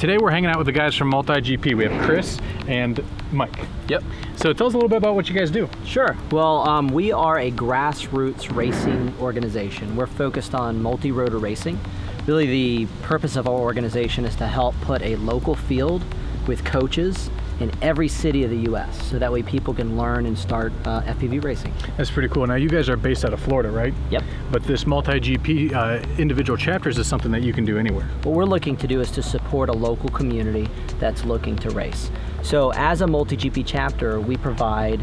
Today we're hanging out with the guys from MultiGP. We have Chris and Mike. Yep. So tell us a little bit about what you guys do. Sure. Well, we are a grassroots racing organization. We're focused on multi-rotor racing. Really, the purpose of our organization is to help put a local field with coaches in every city of the U.S. so that way people can learn and start FPV racing. That's pretty cool. Now you guys are based out of Florida, right? Yep. But this MultiGP individual chapters is something that you can do anywhere. What we're looking to do is to support a local community that's looking to race. So as a MultiGP chapter, we provide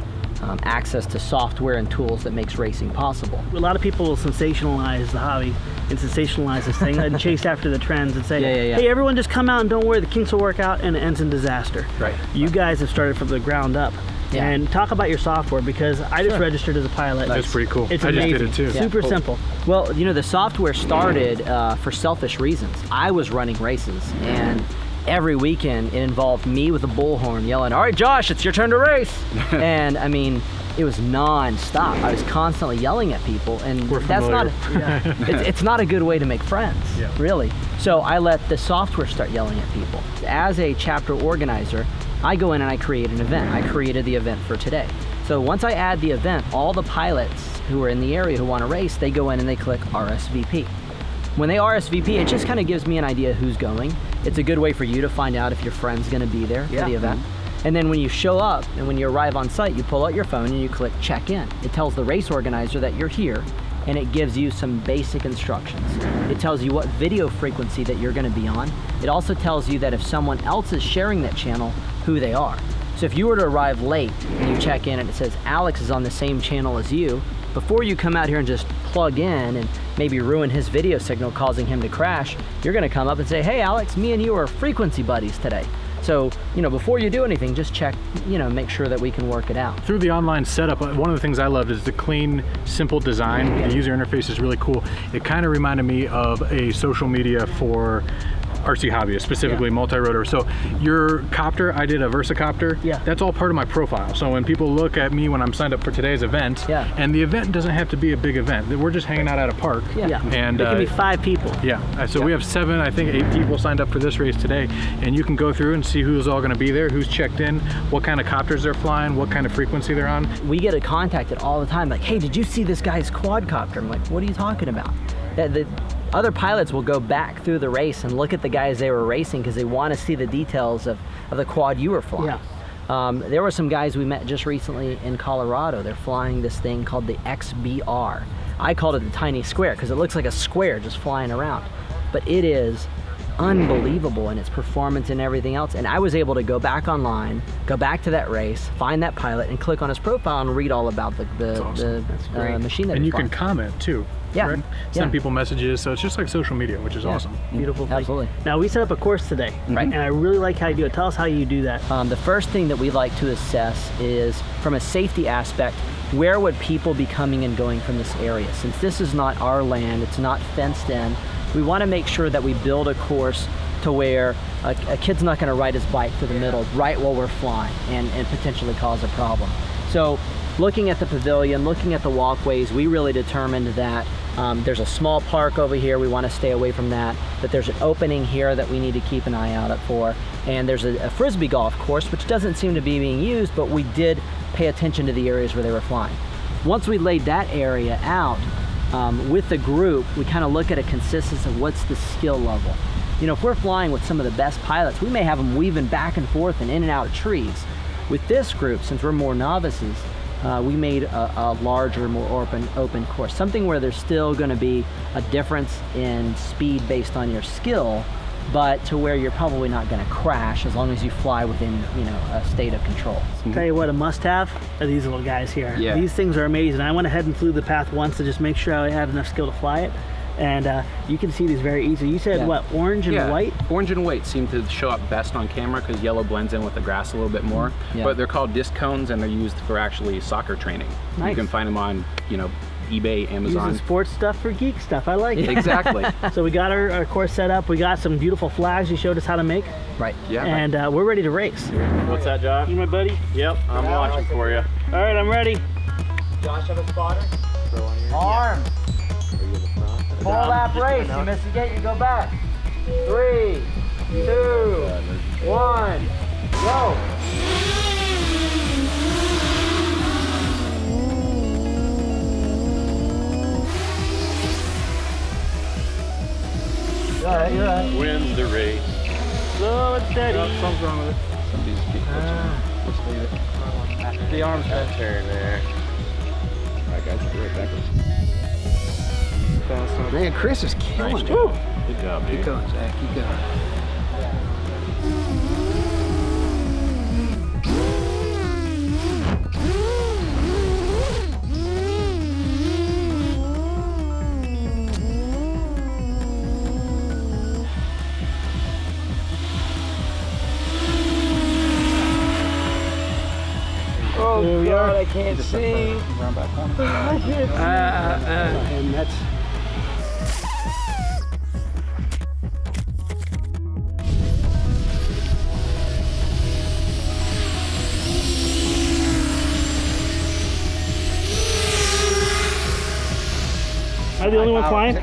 access to software and tools that makes racing possible. A lot of people will sensationalize the hobby and sensationalize this thing and chase after the trends and say, hey, everyone just come out and don't worry, the kinks will work out, and it ends in disaster. Right. You guys have started from the ground up. Yeah. And talk about your software, because I just registered as a pilot. That's pretty cool. It's I amazing. just did it too. Super simple. Well, you know, the software started for selfish reasons. I was running races, and every weekend it involved me with a bullhorn yelling, all right, Josh, it's your turn to race. And I mean, it was non-stop. I was constantly yelling at people, and that's not, it's not a good way to make friends, really. So I let the software start yelling at people. As a chapter organizer, I go in and I create an event. I created the event for today. So once I add the event, all the pilots who are in the area who want to race, they go in and they click RSVP. When they RSVP, it just kind of gives me an idea who's going. It's a good way for you to find out if your friend's going to be there for the event. And then when you show up and when you arrive on site, you pull out your phone and you click check in. It tells the race organizer that you're here, and it gives you some basic instructions. It tells you what video frequency that you're going to be on. It also tells you that if someone else is sharing that channel, who they are. So if you were to arrive late and you check in and it says Alex is on the same channel as you, before you come out here and just plug in and maybe ruin his video signal, causing him to crash, you're going to come up and say, hey Alex, me and you are frequency buddies today. So, you know, before you do anything, just check, you know, make sure that we can work it out. Through the online setup, one of the things I loved is the clean, simple design. The user interface is really cool. It kind of reminded me of a social media for RC hobbyists, specifically multi-rotor. So your copter, I did a Versacopter. That's all part of my profile. So when people look at me when I'm signed up for today's event, and the event doesn't have to be a big event. We're just hanging out at a park. And it can be 5 people. So we have 7, I think 8 people signed up for this race today. And you can go through and see who's all going to be there, who's checked in, what kind of copters they're flying, what kind of frequency they're on. We get contacted all the time, like, hey, did you see this guy's quadcopter? I'm like, what are you talking about? The other pilots will go back through the race and look at the guys they were racing because they want to see the details of the quad you were flying. There were some guys we met just recently in Colorado. They're flying this thing called the XBR. I called it the tiny square because it looks like a square just flying around. But it is unbelievable in its performance and everything else. And I was able to go back online, go back to that race, find that pilot, and click on his profile and read all about the machine that And he's you flying. can comment too. Send people messages, so it's just like social media, which is awesome. Beautiful thing. Absolutely. Now we set up a course today, and I really like how you do it. Tell us how you do that. The first thing that we like to assess is, from a safety aspect, where would people be coming and going from this area? Since this is not our land, it's not fenced in, we want to make sure that we build a course to where a kid's not going to ride his bike through the middle right while we're flying and potentially cause a problem. So looking at the pavilion, looking at the walkways, we really determined that there's a small park over here, we want to stay away from that, that there's an opening here that we need to keep an eye out for, and there's a frisbee golf course, which doesn't seem to be being used, but we did pay attention to the areas where they were flying. Once we laid that area out, with the group, we kind of look at a consistency of what's the skill level. You know, if we're flying with some of the best pilots, we may have them weaving back and forth and in and out of trees. With this group, since we're more novices, we made a larger, more open course, something where there's still going to be a difference in speed based on your skill, but to where you're probably not going to crash as long as you fly within, you know, a state of control. Tell you what, a must-have are these little guys here. These things are amazing. I went ahead and flew the path once to just make sure I had enough skill to fly it. And you can see these very easy. You said what, orange and white? Orange and white seem to show up best on camera because yellow blends in with the grass a little bit more. But they're called disc cones, and they're used for actually soccer training. You can find them on, you know, eBay, Amazon. Using sports stuff for geek stuff. I like it. Exactly. So we got our course set up. We got some beautiful flags you showed us how to make. And we're ready to race. What's that, Josh? You my buddy? Yep, I'm watching for you. All right, I'm ready. Josh, have a spotter? Arm. Full lap race. You miss the gate, you go back. 3, 2, 1, go! You're right. Win the race. Slow and steady. Something's wrong with it. Somebody's feet. Let's leave it. The arm's Turn there. Alright guys, we'll be right back. Man, Chris is killing it. Good job, dude. Keep going, Zach. Keep going. Oh God, I can't see. Round back corner. And that's... Am I the only one flying?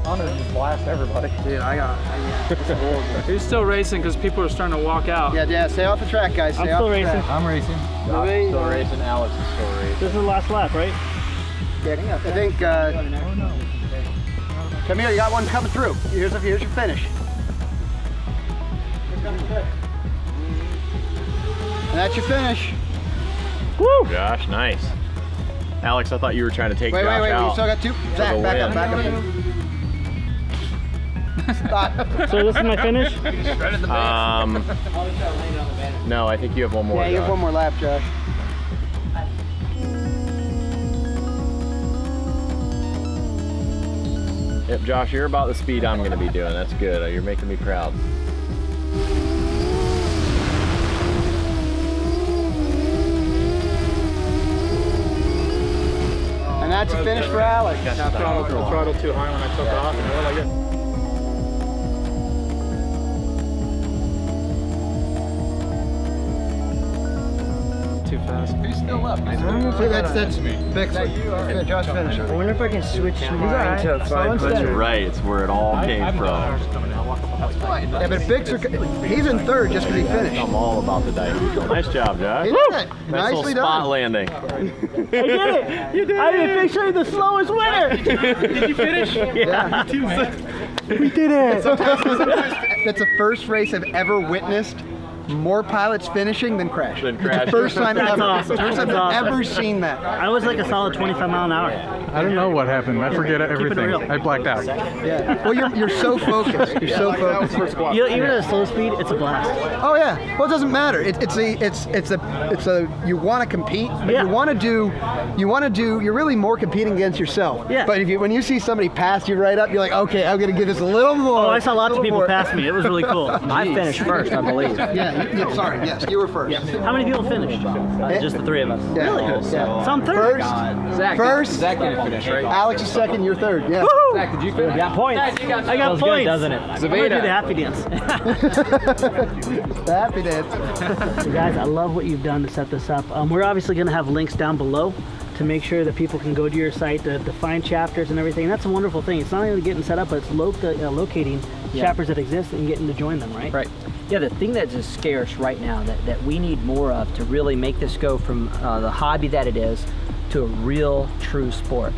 I'm gonna just blast everybody. Dude, I got He's still racing because people are starting to walk out. Yeah, stay off the track, guys. Stay I'm off still the racing. track. I'm racing. I'm still racing. Alex is still racing. This is the last lap, right? I think, come here, you got one coming through. Here's your finish. And that's your finish. Woo! Josh, nice. Alex, I thought you were trying to take Wait, Josh we out. still got two. Zach, back up. Stop. So this is my finish? No, I think you have one more. Yeah, you have Josh. one more lap, Josh. Yep, Josh, you're about the speed I'm going to be doing. That's good. You're making me proud. And that's a finish for Alex. Throttle too high when I took off. And what I get? Too fast. Who's still up? See, that's Bixley. Okay, Josh finished. I wonder if I can switch mine to That's right. It's where it all came from. Yeah, but Bixler, he's in third just because he finished. I'm all about the dice. Nice job, Josh. He did it. Nice Nicely little spot done. landing. I did it! You did I didn't picture the slowest winner! Did you finish? Yeah. We did it! That's the first race I've ever witnessed more pilots finishing than crashing. Than crashing. It's the first time That's ever. awesome. First time That's I've awesome. ever seen that. I was like a solid 25 mile an hour. I don't know what happened. I forget everything. real. I blacked out. Yeah. Well, you're so focused. You're so focused. You know, even at a slow speed, it's a blast. Oh yeah. Well, it doesn't matter. It's a you want to compete. But Yeah. You want to do. You're really more competing against yourself. Yeah. But when you see somebody pass you right up, you're like, okay, I'm gonna give this a little more. Oh, I saw lots of little people more. pass me. It was really cool. I finished first, I believe. Yeah. Sorry. Yes, you were first. How many people finished? Just the three of us. Yeah. Really? Yeah. So I'm third. First. Zach, First. Zach didn't finish, right? Alex is second. You're third. Yeah. Woohoo! Zach, did you finish? Yeah, points. I got Feels points. good, doesn't it? I'm gonna do the happy dance. Happy dance. So guys, I love what you've done to set this up. We're obviously going to have links down below to make sure that people can go to your site to find chapters and everything. And that's a wonderful thing. It's not only getting set up, but it's locating chapters that exist and getting to join them, right? Right. Yeah, the thing that's just scarce right now that we need more of to really make this go from the hobby that it is to a real, true sport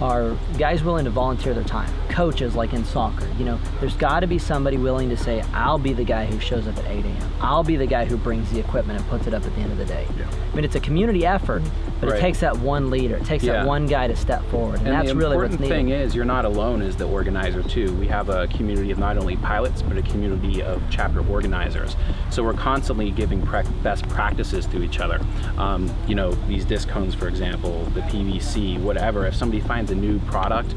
are guys willing to volunteer their time. Coaches, like in soccer, you know, there's got to be somebody willing to say, I'll be the guy who shows up at 8 a.m. I'll be the guy who brings the equipment and puts it up at the end of the day. Yeah. I mean, it's a community effort, but it takes that one leader. It takes that one guy to step forward, and that's really what's needed. The important thing is you're not alone as the organizer too. We have a community of not only pilots, but a community of chapter organizers. So we're constantly giving best practices to each other. You know, these disc cones, for example, the PVC, whatever. If somebody finds a new product,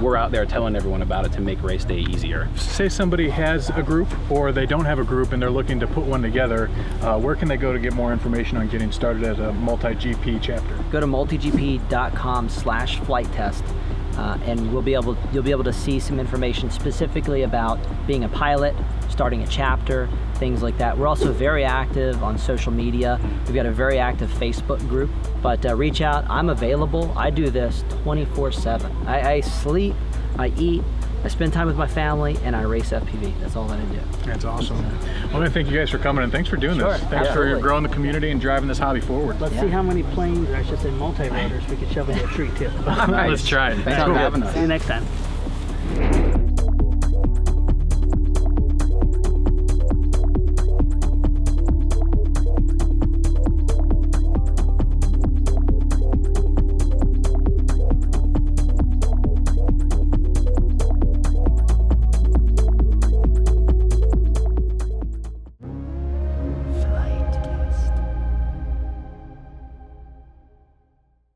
we're out there telling everyone about it to make race day easier. Say somebody has a group or they don't have a group and they're looking to put one together, where can they go to get more information on getting started as a MultiGP chapter? Go to multigp.com/flight test and you'll be able to see some information specifically about being a pilot, starting a chapter, things like that. We're also very active on social media. We've got a very active Facebook group, but reach out. I'm available. I do this 24/7. I sleep, I eat, I spend time with my family, and I race FPV. That's all that I do. That's awesome. I want to thank you guys for coming, and thanks for doing Sure, this. Thanks absolutely. for growing the community and driving this hobby forward. Let's see how many planes, or I should say multi-rotors, we can shove into a tree too. Let's try it. Thanks for having us. See you next time.